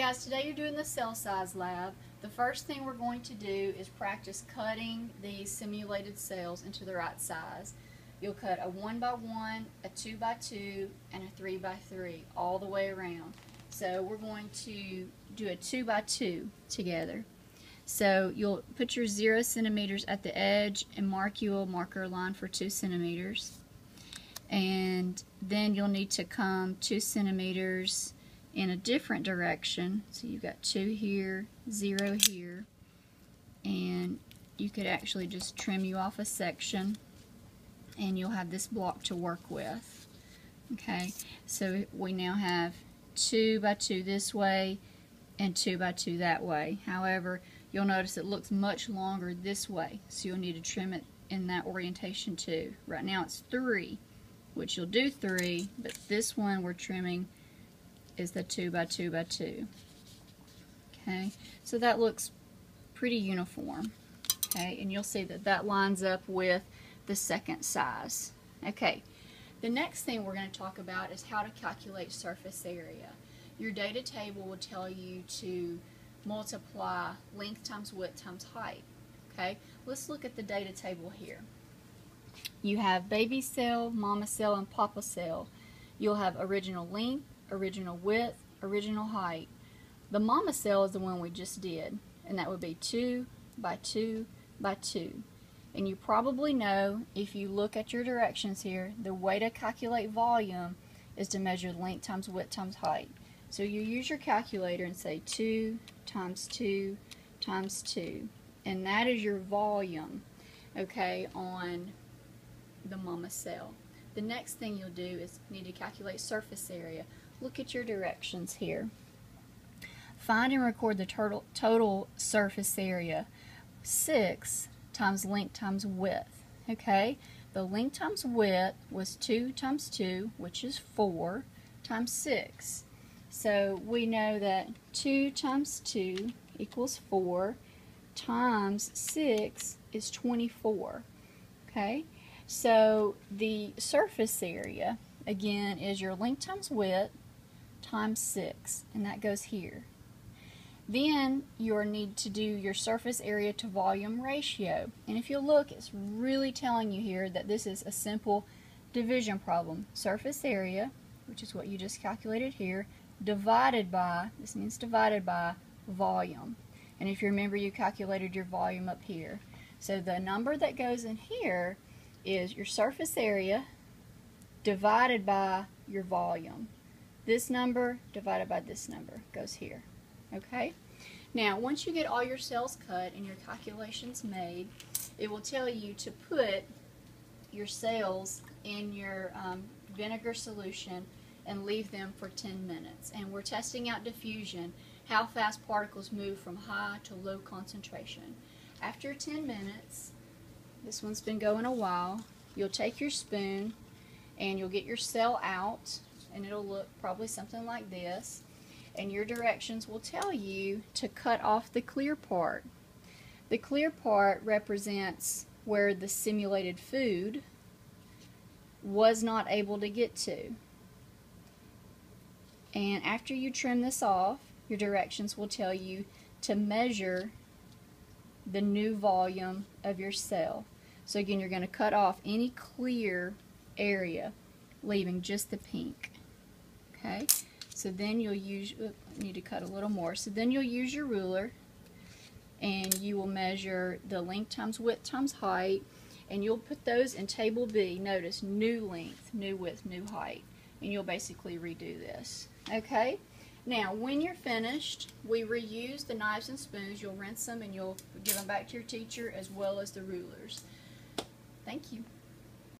guys, today you're doing the cell size lab. The first thing we're going to do is practice cutting these simulated cells into the right size. You'll cut a 1 by 1, a 2 by 2, and a 3 by 3 all the way around. So we're going to do a 2 by 2 together. So you'll put your 0 centimeters at the edge and mark your marker line for 2 centimeters. And then you'll need to come 2 centimeters in a different direction. So you've got 2 here, 0 here, and you could actually just trim you off a section and you'll have this block to work with. Okay, so we now have 2 by 2 this way and 2 by 2 that way. However, you'll notice it looks much longer this way, so you'll need to trim it in that orientation too. Right now it's 3, which you'll do 3, but this one we're trimming is the 2 by 2 by 2. Okay, so that looks pretty uniform. Okay, and you'll see that that lines up with the second size. Okay, the next thing we're going to talk about is how to calculate surface area. Your data table will tell you to multiply length times width times height. Okay, let's look at the data table here. You have baby cell, mama cell, and papa cell. You'll have original length, original width, original height. The mama cell is the one we just did, and that would be 2 by 2 by 2. And you probably know, if you look at your directions here, the way to calculate volume is to measure length times width times height. So you use your calculator and say 2 times 2 times 2, and that is your volume, okay, on the mama cell. The next thing you'll do is need to calculate surface area. Look at your directions here. Find and record the total surface area. 6 times length times width. Okay, the length times width was 2 times 2, which is 4, times 6. So we know that 2 times 2 equals 4, times 6 is 24. Okay, so the surface area, again, is your length times width times 6, and that goes here. Then you'll need to do your surface area to volume ratio. And if you look, it's really telling you here that this is a simple division problem. Surface area, which is what you just calculated here, divided by, this means divided by, volume. And if you remember, you calculated your volume up here. So the number that goes in here is your surface area divided by your volume. This number divided by this number goes here. Okay? Now, once you get all your cells cut and your calculations made, it will tell you to put your cells in your vinegar solution and leave them for 10 minutes. And we're testing out diffusion, how fast particles move from high to low concentration. After 10 minutes, this one's been going a while, you'll take your spoon and you'll get your cell out, and it'll look probably something like this. And your directions will tell you to cut off the clear part. The clear part represents where the simulated food was not able to get to. And after you trim this off, your directions will tell you to measure the new volume of your cell. So again, you're going to cut off any clear area, leaving just the pink. Okay? So then you'll use, need to cut a little more. So then you'll use your ruler and you will measure the length times width times height, and you'll put those in table B. Notice new length, new width, new height, and you'll basically redo this. Okay? Now when you're finished, we reuse the knives and spoons. You'll rinse them and you'll give them back to your teacher, as well as the rulers. Thank you.